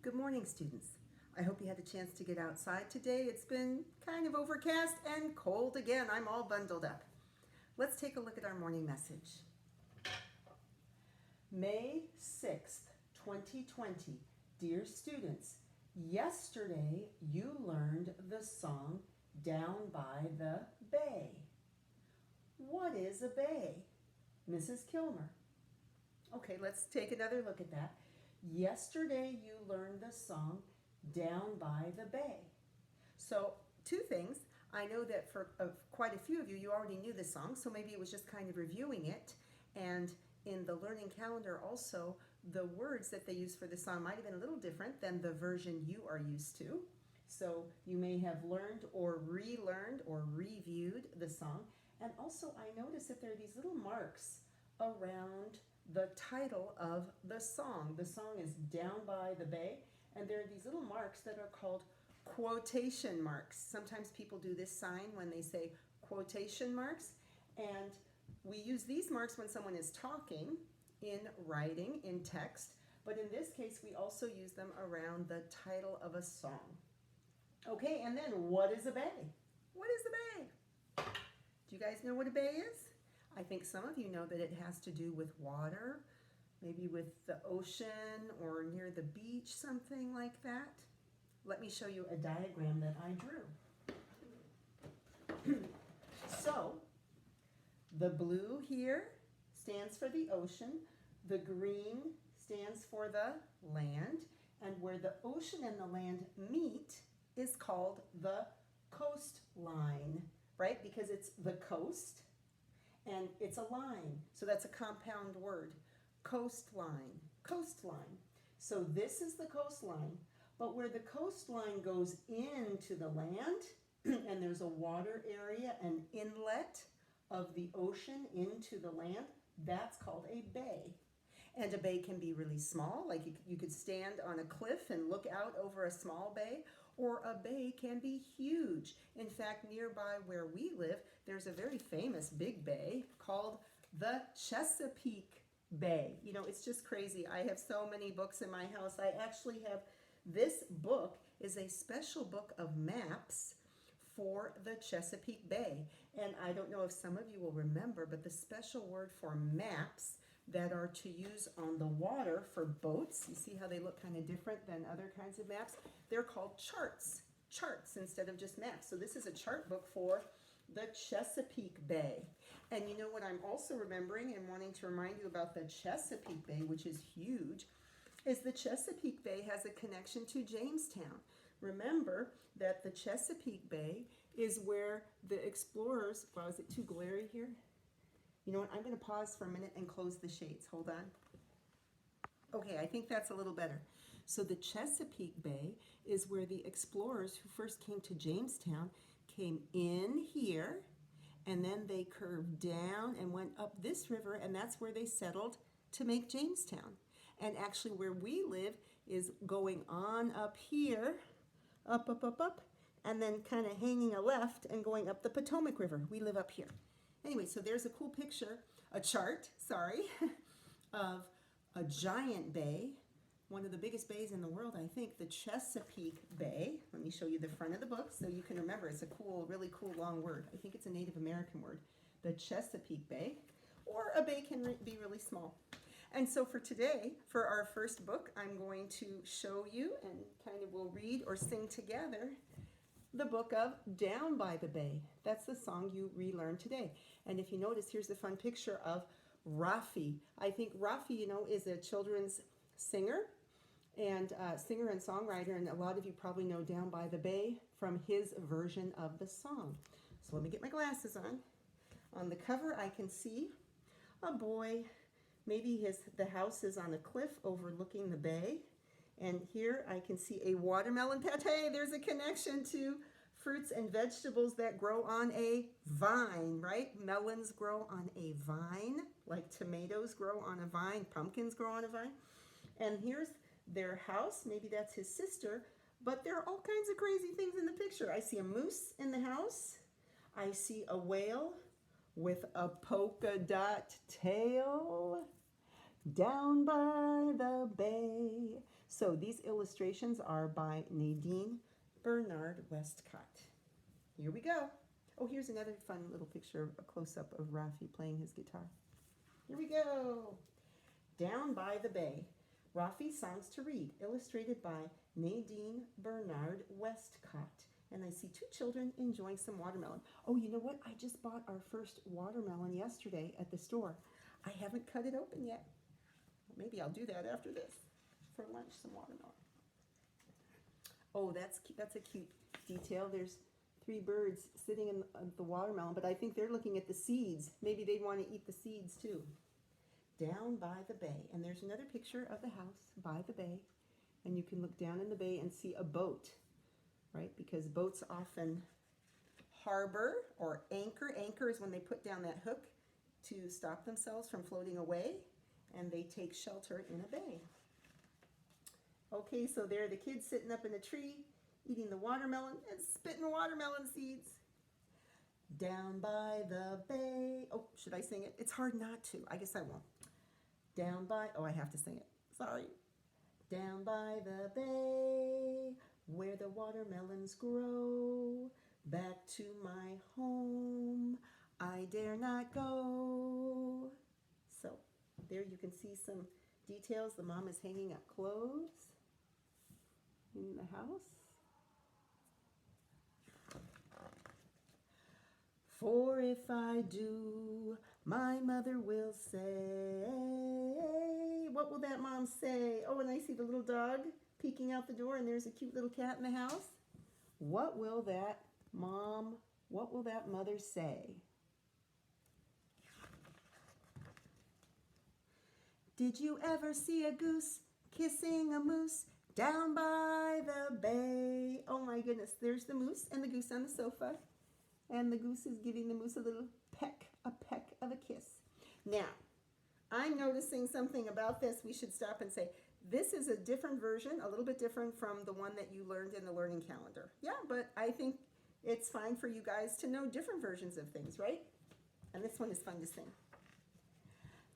Good morning, students. I hope you had a chance to get outside today. It's been kind of overcast and cold again. I'm all bundled up. Let's take a look at our morning message. May 6th, 2020. Dear students, yesterday you learned the song Down by the Bay. What is a bay? Mrs. Kilmer. Okay, let's take another look at that. Yesterday you learned the song Down by the Bay. So two things. I know that for quite a few of you, you already knew this song, so maybe it was just kind of reviewing it. And in the learning calendar also, the words that they use for the song might have been a little different than the version you are used to. So you may have learned or relearned or reviewed the song. And also I noticed that there are these little marks around the title of the song. The song is Down by the Bay, and there are these little marks that are called quotation marks. Sometimes people do this sign when they say quotation marks, and we use these marks when someone is talking, in writing, in text, but in this case we also use them around the title of a song. Okay, and then what is a bay? What is a bay? Do you guys know what a bay is? I think some of you know that it has to do with water, maybe with the ocean or near the beach, something like that. Let me show you a diagram that I drew. So, the blue here stands for the ocean, the green stands for the land, and where the ocean and the land meet is called the coastline, right? Because it's the coast. And it's a line, so that's a compound word. Coastline, coastline. So this is the coastline, but where the coastline goes into the land, and there's a water area, an inlet of the ocean into the land, that's called a bay. And a bay can be really small, like you could stand on a cliff and look out over a small bay, or a bay can be huge. In fact, nearby where we live, there's a very famous big bay called the Chesapeake Bay. You know, it's just crazy. I have so many books in my house. I actually have, this book is a special book of maps for the Chesapeake Bay. And I don't know if some of you will remember, but the special word for maps that are to use on the water for boats, you see how they look kind of different than other kinds of maps? They're called charts, charts instead of just maps. So this is a chart book for the Chesapeake Bay. And you know what I'm also remembering and wanting to remind you about the Chesapeake Bay, which is huge, is the Chesapeake Bay has a connection to Jamestown. Remember that the Chesapeake Bay is where the explorers, wow, is it too glary here? You know what, I'm going to pause for a minute and close the shades. Hold on. Okay, I think that's a little better. So the Chesapeake Bay is where the explorers who first came to Jamestown came in here, and then they curved down and went up this river, and that's where they settled to make Jamestown. And actually where we live is going on up here, up, up, up, up, and then kind of hanging a left and going up the Potomac River. We live up here. Anyway, so there's a cool picture, a chart, sorry, of a giant bay, one of the biggest bays in the world, I think, the Chesapeake Bay. Let me show you the front of the book so you can remember. It's a cool, really cool long word. I think it's a Native American word, the Chesapeake Bay, or a bay can be really small. And so for today, for our first book, I'm going to show you, and kind of we'll read or sing together, the book of Down by the Bay. That's the song you relearned today. And if you notice, here's a fun picture of Raffi. I think Raffi, you know, is a children's singer and songwriter, and a lot of you probably know Down by the Bay from his version of the song. So let me get my glasses on. On the cover, I can see a boy. Maybe the house is on a cliff overlooking the bay. And here I can see a watermelon patch. Hey, there's a connection to fruits and vegetables that grow on a vine, right? Melons grow on a vine, like tomatoes grow on a vine, pumpkins grow on a vine. And here's their house. Maybe that's his sister, but there are all kinds of crazy things in the picture. I see a moose in the house. I see a whale with a polka dot tail. Down by the bay. So these illustrations are by Nadine Bernard Westcott. Here we go. Oh, here's another fun little picture, a close-up of Raffi playing his guitar. Here we go. Down by the Bay. Raffi Songs to Read, illustrated by Nadine Bernard Westcott. And I see two children enjoying some watermelon. Oh, you know what? I just bought our first watermelon yesterday at the store. I haven't cut it open yet. Maybe I'll do that after this. For lunch, some watermelon. Oh, that's a cute detail. There's 3 birds sitting in the watermelon, but I think they're looking at the seeds. Maybe they want to eat the seeds too. Down by the bay. And there's another picture of the house by the bay. And you can look down in the bay and see a boat, right? Because boats often harbor or anchor. Anchor is when they put down that hook to stop themselves from floating away, and they take shelter in a bay. Okay, so there are the kids sitting up in a tree, eating the watermelon and spitting watermelon seeds. Down by the bay. Oh, should I sing it? It's hard not to. I guess I won't. Down by, oh, I have to sing it. Sorry. Down by the bay, where the watermelons grow, back to my home, I dare not go. So, there you can see some details. The mom is hanging up clothes in the house. For if I do, my mother will say, what will that mom say? Oh, and I see the little dog peeking out the door, and there's a cute little cat in the house. What will that mother say? Did you ever see a goose kissing a moose down by the bay? Oh my goodness, there's the moose and the goose on the sofa. And the goose is giving the moose a little peck of a kiss. Now, I'm noticing something about this. We should stop and say, this is a different version, a little bit different from the one that you learned in the learning calendar. Yeah, but I think it's fine for you guys to know different versions of things, right? And this one is fun to sing.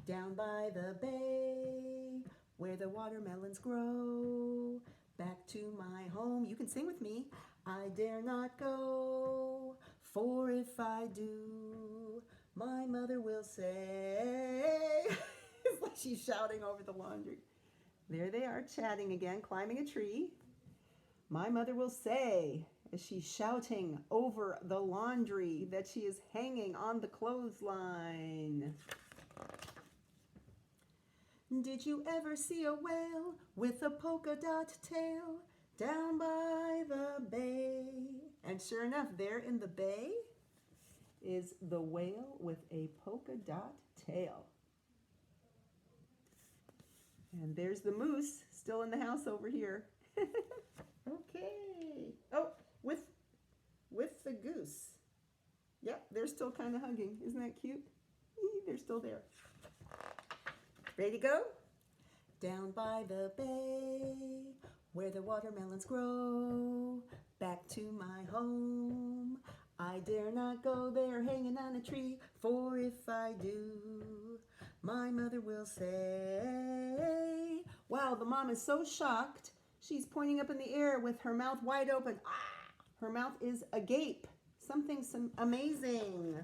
Down by the bay, where the watermelons grow, back to my home. You can sing with me. I dare not go, for if I do, my mother will say. It's like she's shouting over the laundry. There they are chatting again, climbing a tree. My mother will say, as she's shouting over the laundry that she is hanging on the clothesline. Did you ever see a whale with a polka dot tail down by the bay? And sure enough, there in the bay is the whale with a polka dot tail. And there's the moose still in the house over here. Okay. Oh, with the goose. Yep, they're still kind of hugging. Isn't that cute? They're still there. Ready to go? Down by the bay, where the watermelons grow, back to my home. I dare not go there hanging on a tree, for if I do, my mother will say. Wow, the mom is so shocked. She's pointing up in the air with her mouth wide open. Ah, her mouth is agape. Something amazing.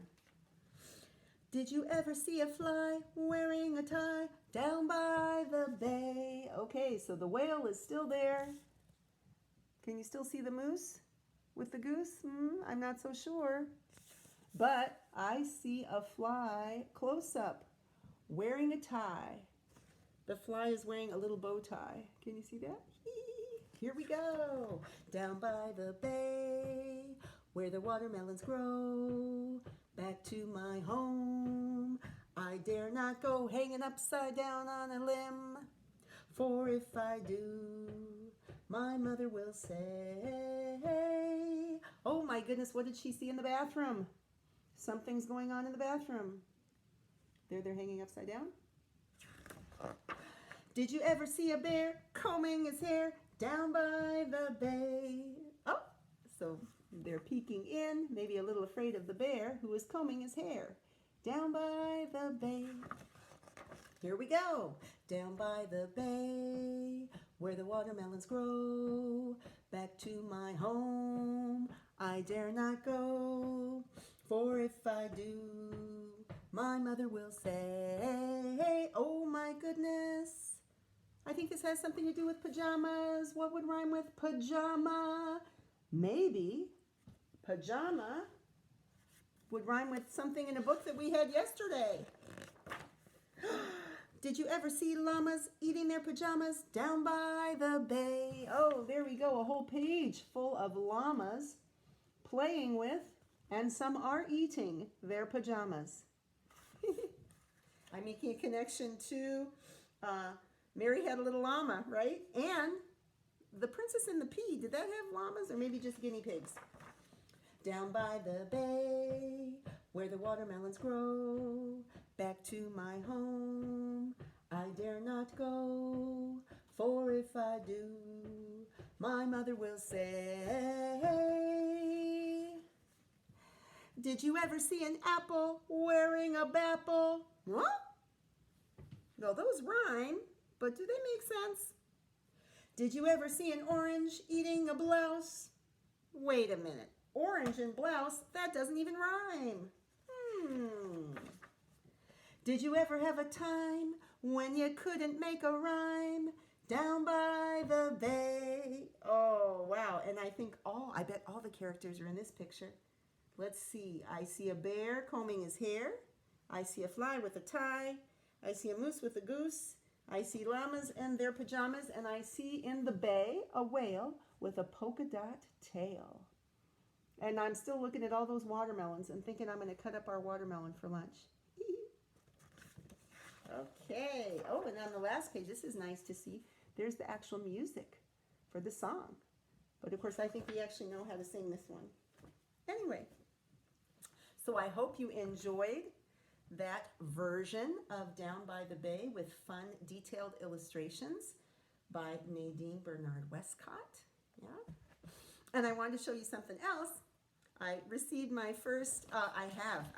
Did you ever see a fly wearing a tie down by the bay? Okay, so the whale is still there. Can you still see the moose with the goose? I'm not so sure. But I see a fly close up wearing a tie. The fly is wearing a little bow tie. Can you see that? Here we go. Down by the bay, where the watermelons grow, back to my home. I dare not go hanging upside down on a limb, for if I do, my mother will say. Oh my goodness, what did she see in the bathroom? Something's going on in the bathroom. There they're hanging upside down. Did you ever see a bear combing his hair down by the bay? Oh, so they're peeking in, maybe a little afraid of the bear who is combing his hair. Down by the bay. Here we go. Down by the bay, where the watermelons grow. Back to my home I dare not go, for if I do, my mother will say, oh my goodness. I think this has something to do with pajamas. What would rhyme with pajama? Maybe pajama would rhyme with something in a book that we had yesterday. Did you ever see llamas eating their pajamas down by the bay? Oh, there we go, a whole page full of llamas playing with, and some are eating their pajamas. I'm making a connection to Mary Had a Little Llama, right? And The Princess and the Pea. Did that have llamas or maybe just guinea pigs? Down by the bay, where the watermelons grow, back to my home I dare not go, for if I do, my mother will say. Did you ever see an apple wearing a bapple? Huh? No, those rhyme, but do they make sense? Did you ever see an orange eating a blouse? Wait a minute. Orange and blouse, that doesn't even rhyme. Did you ever have a time when you couldn't make a rhyme down by the bay? Oh, wow. And I bet all the characters are in this picture. Let's see. I see a bear combing his hair. I see a fly with a tie. I see a moose with a goose. I see llamas and their pajamas. And I see in the bay a whale with a polka dot tail. And I'm still looking at all those watermelons and thinking I'm going to cut up our watermelon for lunch. Okay. Oh, and on the last page, this is nice to see. There's the actual music for the song. But of course, I think we actually know how to sing this one. Anyway, so I hope you enjoyed that version of Down by the Bay with fun, detailed illustrations by Nadine Bernard Westcott. Yeah. And I wanted to show you something else. I received my first, I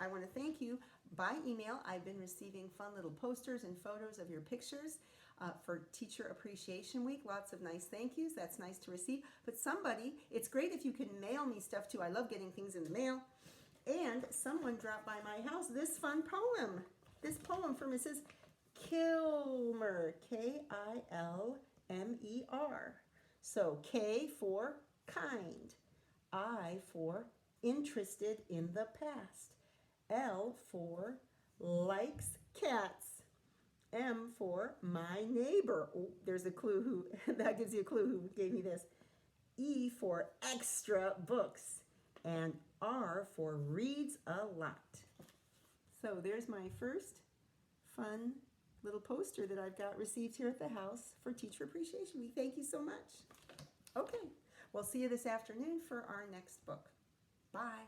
want to thank you by email. I've been receiving fun little posters and photos of your pictures for Teacher Appreciation Week. Lots of nice thank yous. That's nice to receive. But it's great if you can mail me stuff too. I love getting things in the mail. And someone dropped by my house this fun poem. This poem for Mrs. Kilmer, K-I-L-M-E-R. So K for kind, I for interested in the past, L for likes cats, M for my neighbor. Oh, there's a clue that gives you a clue who gave me this. E for extra books, and R for reads a lot. So there's my first fun little poster that I've got received here at the house for Teacher Appreciation Week. Thank you so much. Okay. We'll see you this afternoon for our next book. Bye.